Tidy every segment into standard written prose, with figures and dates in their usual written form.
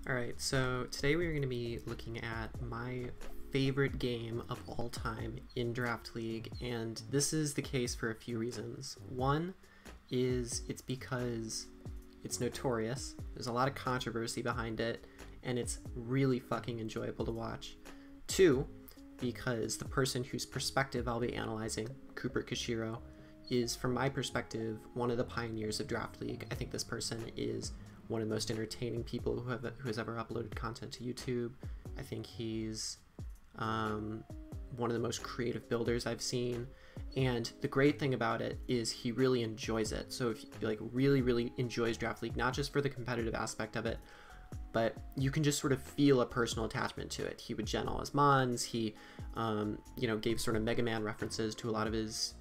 Alright, so today we're going to be looking at my favorite game of all time in Draft League, and this is the case for a few reasons. One is it's because it's notorious, there's a lot of controversy behind it, and it's really fucking enjoyable to watch. Two, because the person whose perspective I'll be analyzing, Kooper Koushiro, is, from my perspective, one of the pioneers of Draft League. I think this person is one of the most entertaining people who has ever uploaded content to YouTube. I think he's one of the most creative builders I've seen, and the great thing about it is he really enjoys it. So if he really enjoys Draft League, not just for the competitive aspect of it, but you can just sort of feel a personal attachment to it. He would gen all his mons. He gave sort of Mega Man references to a lot of his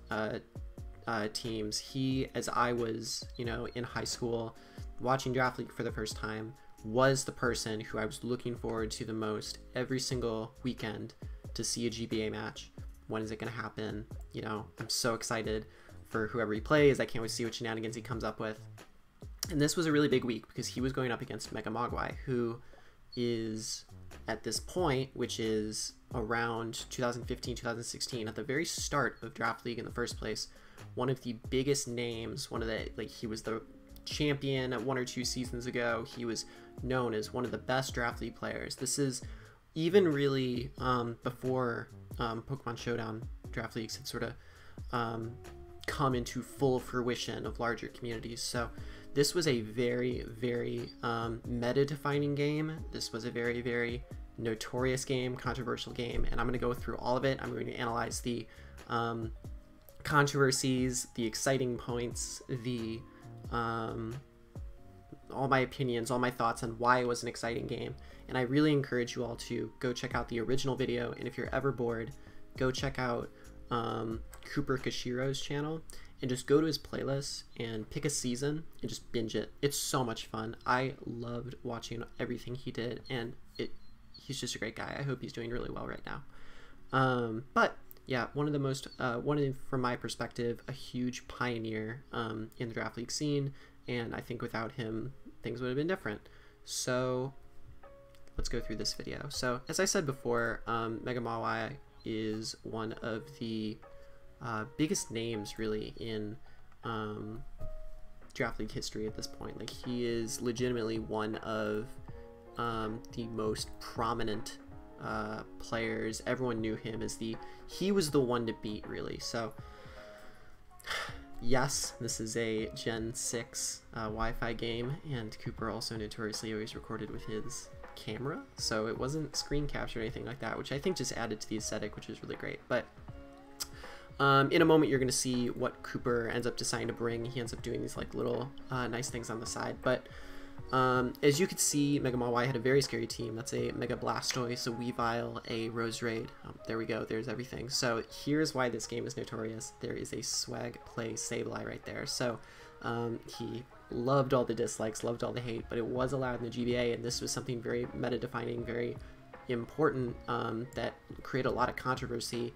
teams. He, as I was in high school watching Draft League for the first time, was the person who I was looking forward to the most every single weekend to see a GBA match. When is it going to happen? I'm so excited for whoever he plays. I can't wait to see what shenanigans he comes up with. And this was a really big week because he was going up against MegaMogwai, who is, at this point, which is around 2015, 2016, at the very start of Draft League in the first place, one of the biggest names, he was the champion at 1 or 2 seasons ago. He was known as one of the best Draft League players. This is even really before Pokemon Showdown Draft Leagues had sort of come into full fruition of larger communities. So this was a very meta-defining game. This was a very notorious game, controversial game, and I'm going to go through all of it. I'm going to analyze the controversies, the exciting points, the all my opinions, all my thoughts on why it was an exciting game. And I really encourage you all to go check out the original video, and if you're ever bored, go check out Kooper Koushiro's channel and just go to his playlist and pick a season and just binge it. It's so much fun. I loved watching everything he did, and he's just a great guy. I hope he's doing really well right now. But yeah, from my perspective, a huge pioneer in the Draft League scene, and I think without him, things would have been different. So let's go through this video. So as I said before, MegaMogwai is one of the biggest names really in Draft League history at this point. Like, he is legitimately one of the most prominent players. Everyone knew him as he was the one to beat, really. So yes, this is a Gen 6 Wi-Fi game, and Kooper also notoriously always recorded with his camera, so it wasn't screen capture or anything like that, which I think just added to the aesthetic, which is really great. But in a moment you're going to see what Kooper ends up deciding to bring. He ends up doing these little nice things on the side, but as you can see, MegaMogwai had a very scary team. That's a Mega Blastoise, a Weavile, a Roserade. There we go, there's everything. So here's why this game is notorious. There is a swag play Sableye right there. So he loved all the dislikes, loved all the hate, but it was allowed in the GBA, and this was something very meta-defining, very important, that created a lot of controversy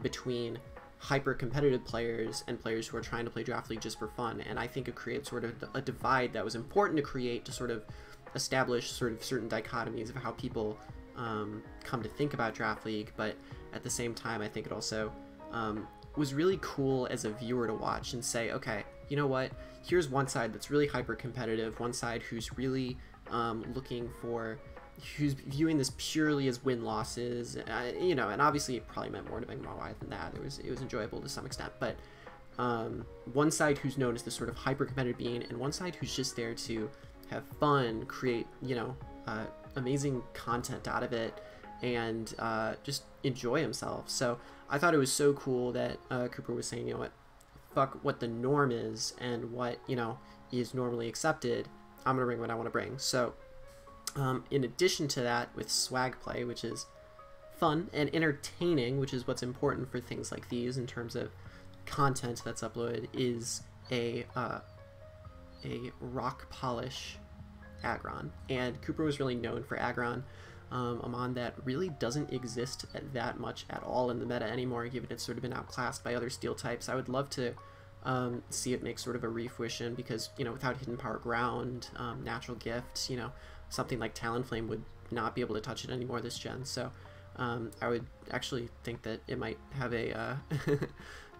between hyper-competitive players and players who are trying to play Draft League just for fun. And I think it created sort of a divide that was important to create, to sort of establish sort of certain dichotomies of how people come to think about Draft League. But at the same time, I think it also was really cool as a viewer to watch and say, okay, you know what, here's one side that's really hyper-competitive, one side who's really who's viewing this purely as win-losses, and obviously it probably meant more to MegaMogwai than that. It was enjoyable to some extent, but one side who's known as this sort of hyper-competitive being, and one side who's just there to have fun, create, amazing content out of it, and just enjoy himself. So I thought it was so cool that Kooper was saying, fuck what the norm is and what, is normally accepted. I'm gonna bring what I want to bring. So in addition to that, with swag play, which is fun and entertaining, which is what's important for things like these in terms of content that's uploaded, is a rock polish Aggron. And Kooper was really known for Aggron, a mon that really doesn't exist that much at all in the meta anymore, given it's sort of been outclassed by other steel types. I would love to see it make sort of a refruition, because, you know, without Hidden Power Ground, Natural Gift, you know, something like Talonflame would not be able to touch it anymore this gen. So I would actually think that it might have a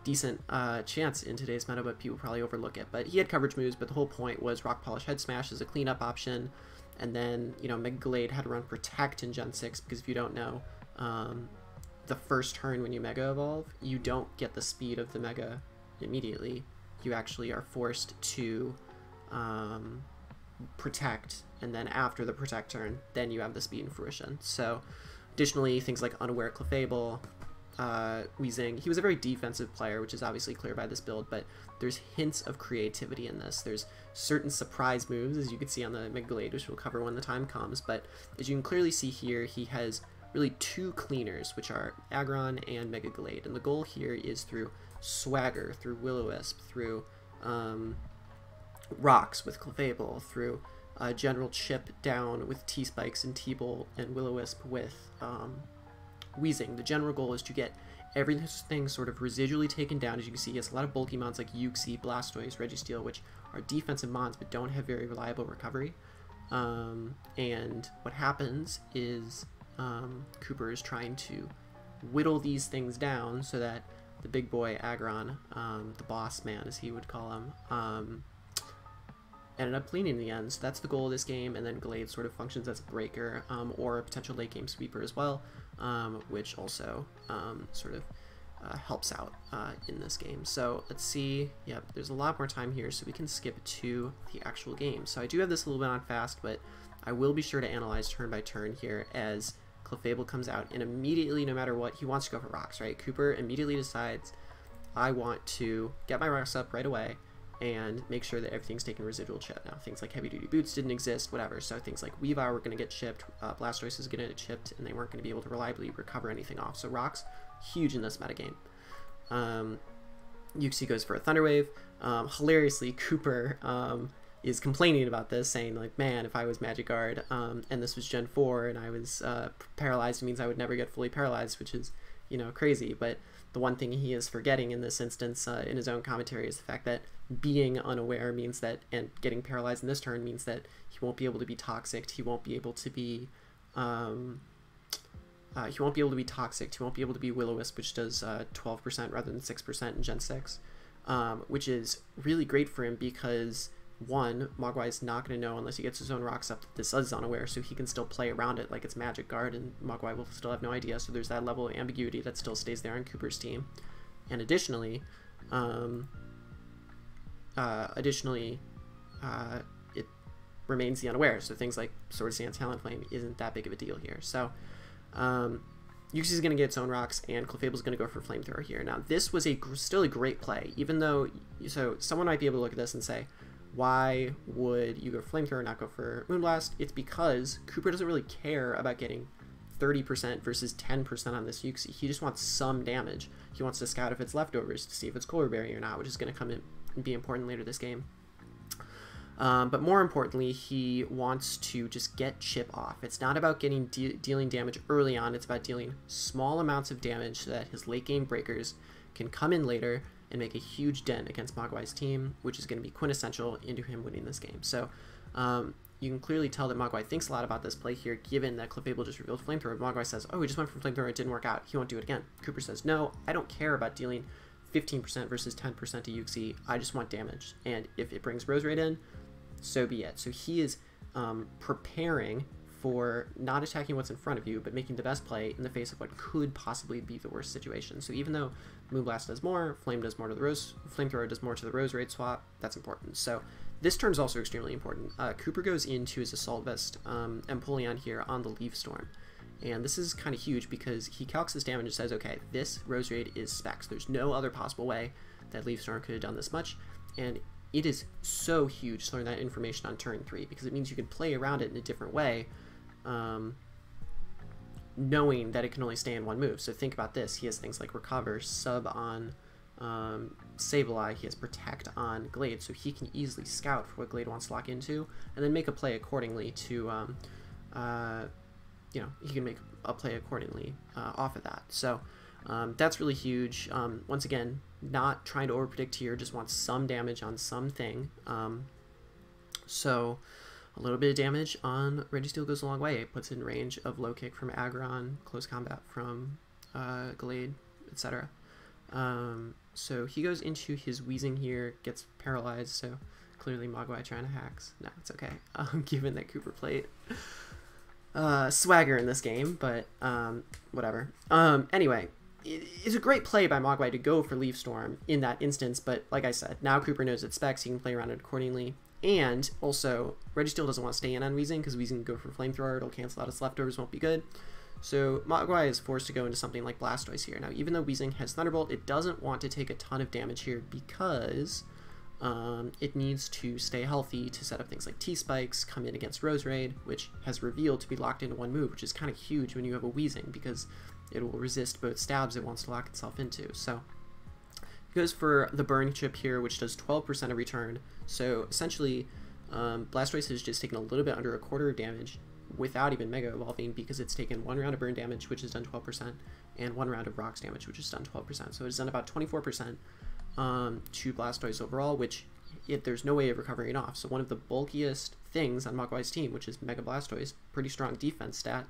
decent chance in today's meta, but people probably overlook it. But he had coverage moves, but the whole point was Rock Polish Head Smash as a cleanup option, and then, you know, Mega Glade had to run Protect in Gen 6, because if you don't know, the first turn when you Mega Evolve, you don't get the speed of the Mega immediately. You actually are forced to Protect, and then after the Protect turn, then you have the speed in fruition. So additionally, things like Unaware Clefable, Weezing. He was a very defensive player, which is obviously clear by this build, but there's hints of creativity in this. There's certain surprise moves, as you can see on the Mega Glade, which we'll cover when the time comes, but as you can clearly see here, he has really two cleaners, which are Aggron and Mega Glade, and the goal here is through Swagger, through Will-O-Wisp, through Rocks with Clefable, through General Chip down with T-Spikes and T-Bolt, and Will-O-Wisp with Weezing. The general goal is to get everything sort of residually taken down. As you can see, he has a lot of bulky mons like Uxie, Blastoise, Registeel, which are defensive mons but don't have very reliable recovery. And what happens is Kooper is trying to whittle these things down so that the big boy Aggron, the boss man as he would call him, ended up cleaning in the end. So that's the goal of this game, and then Glade sort of functions as a breaker or a potential late game sweeper as well, which also sort of helps out in this game. So let's see. Yep, there's a lot more time here, so we can skip to the actual game. So I do have this a little bit on fast, but I will be sure to analyze turn by turn here as Clefable comes out, and immediately, no matter what, he wants to go for Rocks, right? Kooper immediately decides, I want to get my Rocks up right away and make sure that everything's taking residual chip. Now, things like Heavy Duty Boots didn't exist, whatever, so things like Weavile were going to get chipped, Blastoise is going to get chipped, and they weren't going to be able to reliably recover anything off. So Rocks, huge in this metagame. Uxie goes for a Thunder Wave. Hilariously, Kooper is complaining about this, saying like, man, if I was Magic Guard, and this was Gen 4, and I was paralyzed, it means I would never get fully paralyzed, which is, you know, crazy. But the one thing he is forgetting in this instance, in his own commentary, is the fact that being unaware means that, and getting paralyzed in this turn means that he won't be able to be toxic. He won't be able to be, toxic. He won't be able to be Will-O-Wisp, which does 12% rather than 6% in Gen 6, which is really great for him because, one, Mogwai is not going to know unless he gets his own Rocks up that this is unaware, so he can still play around it like it's Magic Guard, and Mogwai will still have no idea, so there's that level of ambiguity that still stays there on Kooper's team. And additionally, it remains the unaware, so things like Sword Stance, Talonflame isn't that big of a deal here. So Uxie's going to get its own Rocks, and Clefable's going to go for Flamethrower here. Now, this was still a great play, even though, so someone might be able to look at this and say, why would you go for Flamethrower, not go for Moonblast? It's because Kooper doesn't really care about getting 30% versus 10% on this Uxie. He just wants some damage. He wants to scout if it's leftovers to see if it's Core Berry or not, which is going to come in and be important later this game. But more importantly, he wants to just get chip off. It's not about getting dealing damage early on. It's about dealing small amounts of damage so that his late game breakers can come in later and make a huge dent against Mogwai's team, which is going to be quintessential into him winning this game. So you can clearly tell that Mogwai thinks a lot about this play here, given that Clefable just revealed Flamethrower. Mogwai says, oh, he just went for Flamethrower, it didn't work out, he won't do it again. Kooper says, no, I don't care about dealing 15% versus 10% to Uxie, I just want damage. And if it brings Rose Raid in, so be it. So he is preparing for not attacking what's in front of you, but making the best play in the face of what could possibly be the worst situation. So even though Moonblast does more, Flame does more to the Rose, Flamethrower does more to the Rose Raid swap, that's important. So this turn is also extremely important. Kooper goes into his Assault Vest Empoleon here on the Leaf Storm. And this is kind of huge because he calcs his damage and says, okay, this Rose Raid is specs. There's no other possible way that Leaf Storm could have done this much. And it is so huge to learn that information on turn 3 because it means you can play around it in a different way, knowing that it can only stay in one move. So think about this. He has things like Recover, Sub on Sableye, he has Protect on Glade, so he can easily scout for what Glade wants to lock into and then make a play accordingly to, you know, he can make a play accordingly off of that. So that's really huge. Once again, not trying to overpredict here, just wants some damage on something. So a little bit of damage on Registeel goes a long way. It puts it in range of low kick from Aggron, close combat from Glade, etc. So he goes into his Weezing here, gets paralyzed, so clearly Mogwai trying to hacks. No, it's okay, given that Kooper played Swagger in this game, but whatever. Anyway, it's a great play by Mogwai to go for Leaf Storm in that instance, but like I said, now Kooper knows its specs, he can play around it accordingly. And also, Registeel doesn't want to stay in on Weezing, because Weezing can go for Flamethrower, it'll cancel out its leftovers, won't be good. So Mogwai is forced to go into something like Blastoise here. Now, even though Weezing has Thunderbolt, it doesn't want to take a ton of damage here because it needs to stay healthy to set up things like T-Spikes, come in against Roserade, which has revealed to be locked into one move, which is kind of huge when you have a Weezing, because it will resist both stabs it wants to lock itself into. So it goes for the Burn Chip here, which does 12% of return. So essentially, Blastoise has just taken a little bit under a quarter of damage without even Mega Evolving, because it's taken 1 round of burn damage, which has done 12%, and 1 round of rocks damage, which has done 12%. So it's done about 24% to Blastoise overall, which there's no way of recovering it off. So one of the bulkiest things on Mogwai's team, which is Mega Blastoise, pretty strong defense stat,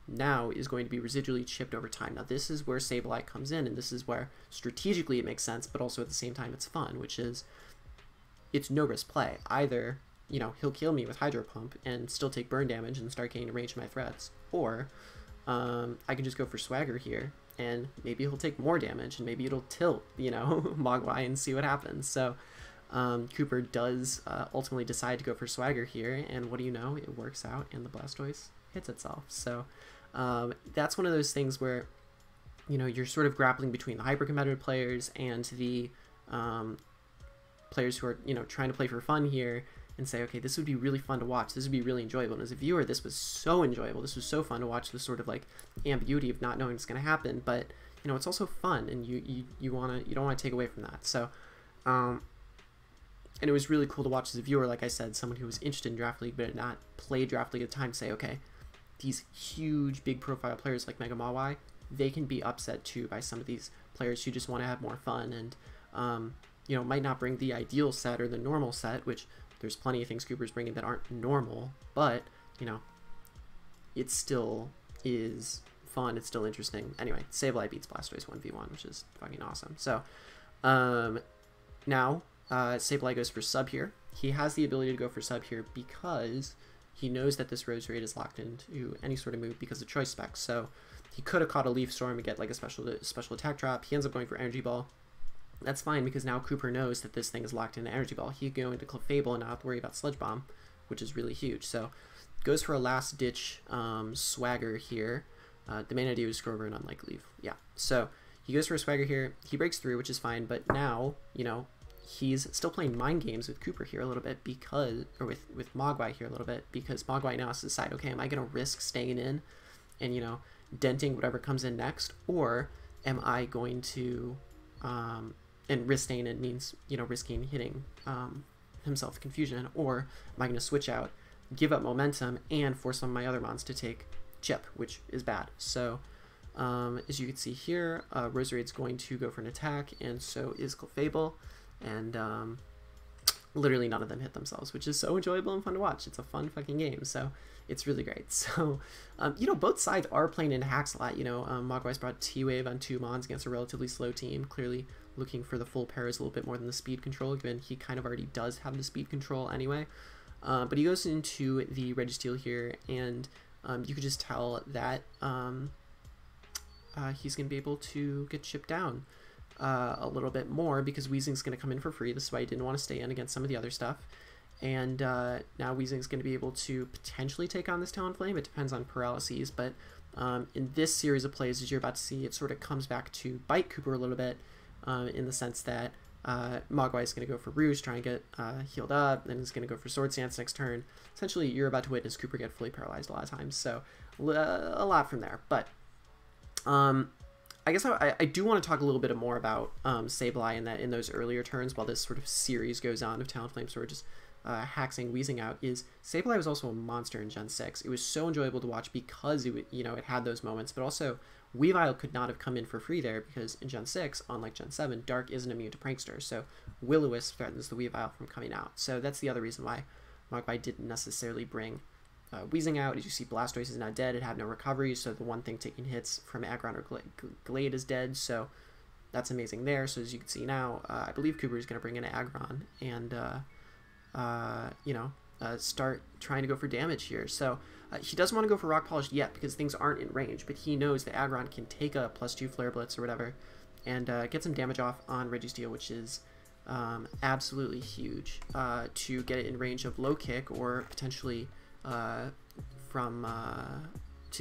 now is going to be residually chipped over time. Now this is where Sableye comes in, and this is where strategically it makes sense, but also at the same time it's fun, which is it's no risk play. Either, you know, he'll kill me with Hydro Pump and still take burn damage and start getting to range my threats, or I can just go for Swagger here, and maybe he'll take more damage, and maybe it'll tilt, you know, Mogwai and see what happens. So Kooper does ultimately decide to go for Swagger here, and what do you know, it works out, and the Blastoise hits itself. So that's one of those things where, you know, you're sort of grappling between the hyper-competitive players and the players who are, you know, trying to play for fun here and say, okay, this would be really fun to watch, this would be really enjoyable. And as a viewer, this was so enjoyable, this was so fun to watch, this sort of like ambiguity of not knowing what's going to happen, but you know, it's also fun, and you don't want to take away from that. So and it was really cool to watch as a viewer, like I said, someone who was interested in Draft League but had not played Draft League at the time, say, okay, these huge big profile players like MegaMogwai, they can be upset too by some of these players who just want to have more fun, and you know, might not bring the ideal set or the normal set, which there's plenty of things Kooper's bringing that aren't normal, but you know, it still is fun, it's still interesting. Anyway, Sableye beats Blastoise 1v1, which is fucking awesome. So now Sableye goes for sub here. He has the ability to go for sub here because he knows that this Roserade is locked into any sort of move because of choice specs. So he could have caught a Leaf Storm and get like a special attack drop. He ends up going for Energy Ball. That's fine, because now Kooper knows that this thing is locked into Energy Ball. He can go into Clefable and not have to worry about Sludge Bomb, which is really huge. So goes for a last ditch Swagger here. The main idea was scroll over an unlike Leaf. Yeah, so he goes for a Swagger here. He breaks through, which is fine, but now, you know, he's still playing mind games with Kooper here a little bit, because, or with Mogwai here a little bit, because Mogwai now has to decide, okay, am I going to risk staying in and, you know, denting whatever comes in next, or am I going to, and risk staying in means, you know, risking hitting himself with Confusion, or am I going to switch out, give up momentum, and force some of my other mons to take chip, which is bad. So as you can see here, Roserade's going to go for an attack, and so is Clefable, and literally none of them hit themselves, which is so enjoyable and fun to watch. It's a fun fucking game, so it's really great. So you know, both sides are playing into hacks a lot. You know, Mogwai's brought T-Wave on 2 mons against a relatively slow team, clearly looking for the full pairs a little bit more than the speed control, given he kind of already does have the speed control anyway. But he goes into the Registeel here, and you could just tell that he's going to be able to get chipped down a little bit more, because Weezing's going to come in for free. This is why he didn't want to stay in against some of the other stuff. And now Weezing's going to be able to potentially take on this Talonflame. It depends on paralyses, but in this series of plays, as you're about to see, it sort of comes back to bite Kooper a little bit, in the sense that Mogwai is going to go for Rouge, try and get healed up, then he's going to go for Sword Stance next turn. Essentially, you're about to witness Kooper get fully paralyzed a lot of times, so a lot from there. But I guess I do want to talk a little bit more about Sableye in those earlier turns, while this sort of series goes on of Talonflame sort of just haxing Weezing out. Is Sableye was also a monster in Gen 6. It was so enjoyable to watch because it, you know, it had those moments, but also Weavile could not have come in for free there, because in Gen 6, unlike Gen 7, Dark isn't immune to Prankster, so Will-O-Wisp threatens the Weavile from coming out. So that's the other reason why Mogwai didn't necessarily bring Weezing out. As you see, Blastoise is now dead. It had no recovery, so the one thing taking hits from Aggron or Glade is dead, so that's amazing there. So as you can see now, I believe Kooper is going to bring in Aggron and, you know, start trying to go for damage here. So he doesn't want to go for Rock Polish yet because things aren't in range, but he knows that Aggron can take a +2 Flare Blitz or whatever and get some damage off on Registeel, which is absolutely huge to get it in range of Low Kick or potentially to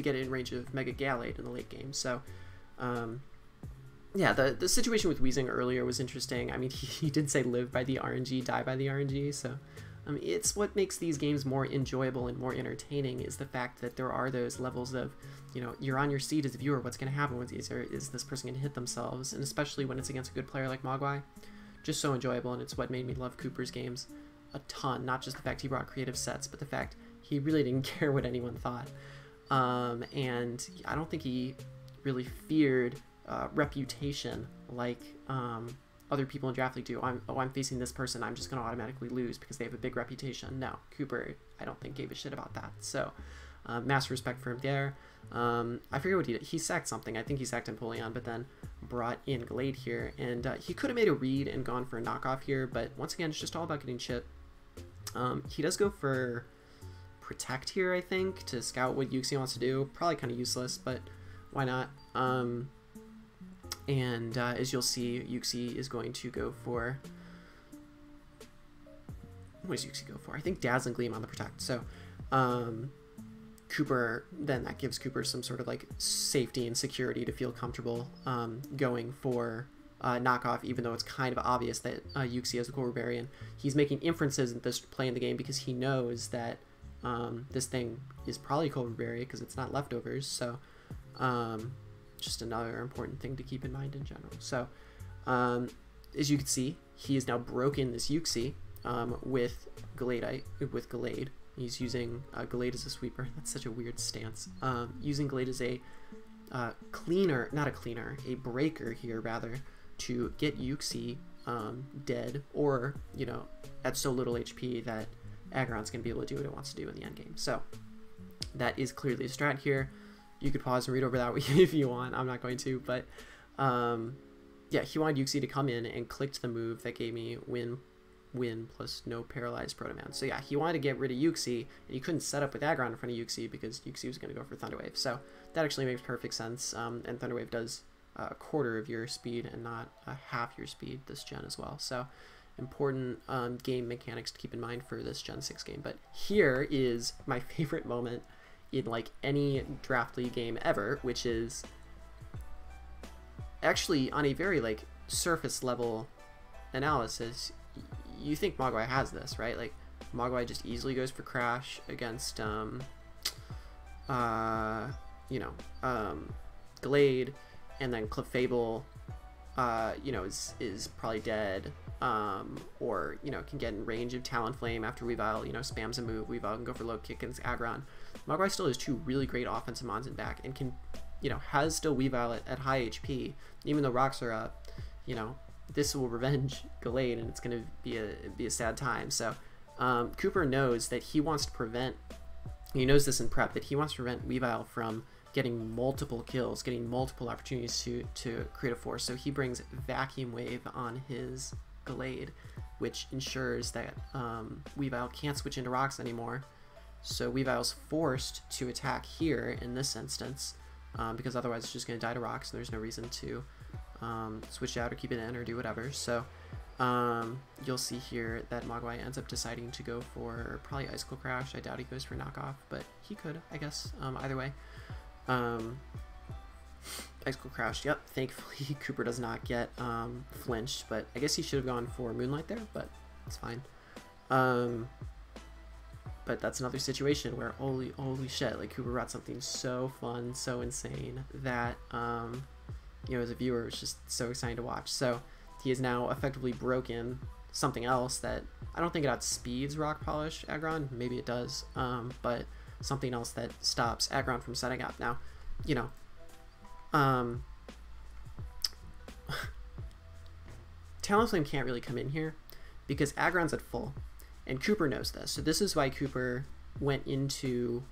get it in range of Mega Gallade in the late game. So yeah, the situation with Weezing earlier was interesting. I mean, he did say live by the RNG, die by the RNG, so it's what makes these games more enjoyable and more entertaining is the fact that there are those levels of, you know, you're on your seat as a viewer, what's going to happen with these, or is this person going to hit themselves, and especially when it's against a good player like Mogwai, just so enjoyable, and it's what made me love Kooper's games a ton, not just the fact he brought creative sets, but the fact he really didn't care what anyone thought, and I don't think he really feared reputation like other people in Draft League do. I'm facing this person, I'm just going to automatically lose because they have a big reputation. No, Kooper, I don't think gave a shit about that. So, massive respect for him there. I forget what he did. He sacked something. I think he sacked Empoleon, but then brought in Glade here. And he could have made a read and gone for a knockoff here, but once again, it's just all about getting chip. He does go for Protect here, I think, to scout what Uxie wants to do. Probably kind of useless, but why not? And as you'll see, Uxie is going to go for... What does Uxie go for? I think Dazzling Gleam on the Protect. So, Kooper, then that gives Kooper some sort of like safety and security to feel comfortable going for knockoff, even though it's kind of obvious that Uxie has a Core Berry, and he's making inferences at this play in the game because he knows that this thing is probably Core Berry because it's not leftovers. So, just another important thing to keep in mind in general. So, as you can see, he has now broken this Uxie with Glade. He's using Glade as a sweeper. That's such a weird stance. Using Glade as a a breaker here, rather, to get Uxie dead, or, you know, at so little HP that Aggron's going to be able to do what it wants to do in the end game. So, that is clearly a strat here. You could pause and read over that if you want. I'm not going to, but yeah, he wanted Uxie to come in and clicked the move that gave me win plus no paralyzed Protoman. So yeah, he wanted to get rid of Uxie, and he couldn't set up with Aggron in front of Uxie because Uxie was going to go for Thunder Wave. So that actually makes perfect sense, and Thunder Wave does a quarter of your speed and not a half your speed this gen as well. So important game mechanics to keep in mind for this Gen 6 game. But here is my favorite moment in like any Draft League game ever, which is actually on a very like surface level analysis. You think Mogwai has this, right? Like Mogwai just easily goes for Crash against Glade, and then Clefable is probably dead, or, you know, can get in range of Talonflame after Weavile, you know, spams a move. Weavile can go for Low Kick against Aggron. Mogwai still has two really great offensive mons in back, and can, you know, has still Weavile at high HP, even though rocks are up. You know, this will revenge Glade, and it's going to be a sad time. So Kooper knows that he wants to prevent, he knows this in prep, that he wants to prevent Weavile from getting multiple kills, getting multiple opportunities to create a force. So he brings Vacuum Wave on his Glade, which ensures that Weavile can't switch into rocks anymore. So Weavile's forced to attack here in this instance, because otherwise it's just going to die to rocks, and there's no reason to switch out or keep it in or do whatever. So you'll see here that Mogwai ends up deciding to go for probably Icicle Crash. I doubt he goes for knockoff, but he could, I guess, either way. Icicle Crash, yep, thankfully Kooper does not get flinched, but I guess he should have gone for Moonlight there, but it's fine. But that's another situation where holy shit, like Kooper brought something so fun, so insane that you know, as a viewer, it's just so exciting to watch. So he has now effectively broken something else that I don't think it outspeeds Rock Polish Aggron. Maybe it does, but something else that stops Aggron from setting up. Now, you know, Talonflame can't really come in here because Aggron's at full, And Kooper knows this. So this is why Kooper went into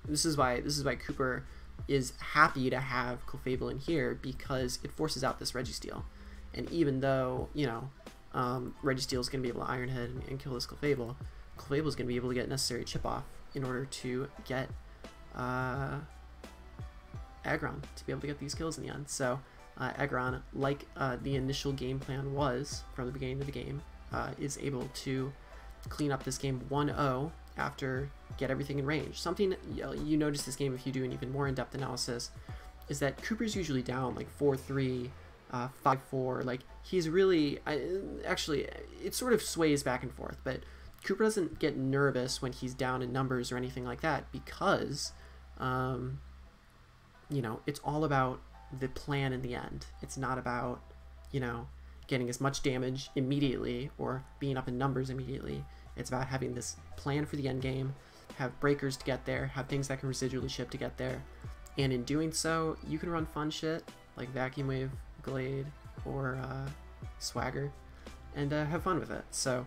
this is why Kooper is happy to have Clefable in here, because it forces out this Registeel. And even though, you know, Registeel is going to be able to Iron Head and kill this Clefable, Clefable is going to be able to get necessary chip off in order to get Aggron, to be able to get these kills in the end. So Aggron, like the initial game plan was from the beginning of the game, is able to clean up this game 1-0 after get everything in range. Something you notice this game if you do an even more in-depth analysis is that Kooper's usually down like 4-3, 5-4. Like he's really actually it sort of sways back and forth, but Kooper doesn't get nervous when he's down in numbers or anything like that, because you know, it's all about the plan in the end. It's not about, you know, getting as much damage immediately or being up in numbers immediately. It's about having this plan for the end game, have breakers to get there, have things that can residually chip to get there, and in doing so, you can run fun shit like Vacuum Wave, Glade, or Swagger, and have fun with it. So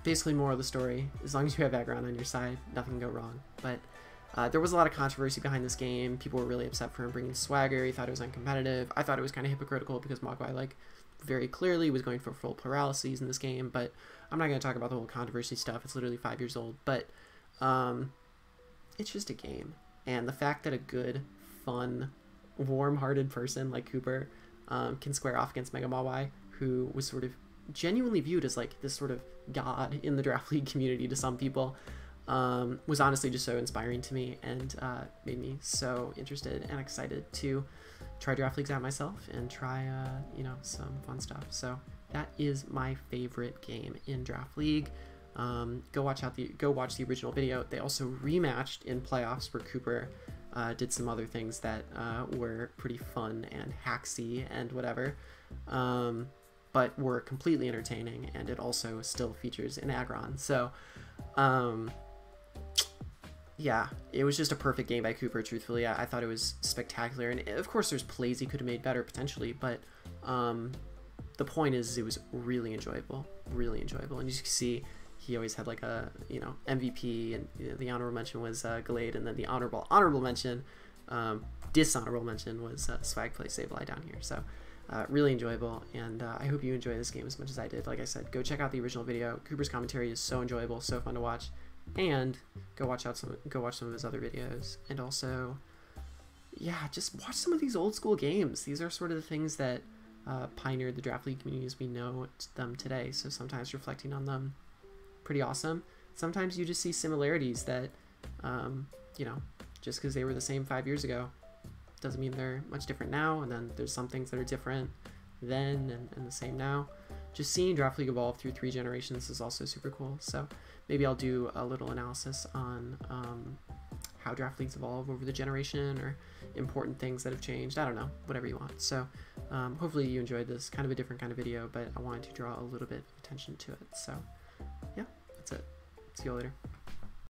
basically, moral of the story, as long as you have Aggron on your side, nothing can go wrong. But there was a lot of controversy behind this game. People were really upset for him bringing Swagger. He thought it was uncompetitive. I thought it was kind of hypocritical because Mogwai, like, very clearly was going for full pluralities in this game, but I'm not going to talk about the whole controversy stuff. It's literally 5 years old, but it's just a game. And the fact that a good, fun, warm-hearted person like Kooper can square off against MegaMogwai, who was sort of genuinely viewed as like this sort of god in the Draft League community to some people, was honestly just so inspiring to me, and made me so interested and excited to try Draft Leagues out myself and try you know, some fun stuff. So that is my favorite game in Draft League. Go watch the original video. They also rematched in playoffs where Kooper did some other things that were pretty fun and hacksy and whatever, but were completely entertaining, and it also still features an Aggron. So yeah, it was just a perfect game by Kooper, truthfully. I thought it was spectacular, and of course there's plays he could have made better potentially, but the point is it was really enjoyable, and you can see he always had like a, you know, MVP, and you know, the honorable mention was Glade, and then the honorable mention, dishonorable mention was Swag Play Sableye down here. So really enjoyable, and I hope you enjoy this game as much as I did. Like I said, go check out the original video. Cooper's commentary is so enjoyable, so fun to watch, and go watch some of his other videos. And also, yeah, just watch some of these old school games. These are sort of the things that pioneered the Draft League community as we know them today. So sometimes reflecting on them, pretty awesome. Sometimes you just see similarities that, you know, just because they were the same 5 years ago doesn't mean they're much different now. And then there's some things that are different then and the same now. Just seeing Draft League evolve through 3 generations is also super cool. So maybe I'll do a little analysis on how Draft Leagues evolve over the generation, or important things that have changed. I don't know, whatever you want. So hopefully you enjoyed this, kind of a different kind of video, but I wanted to draw a little bit of attention to it. So yeah, that's it. See you later.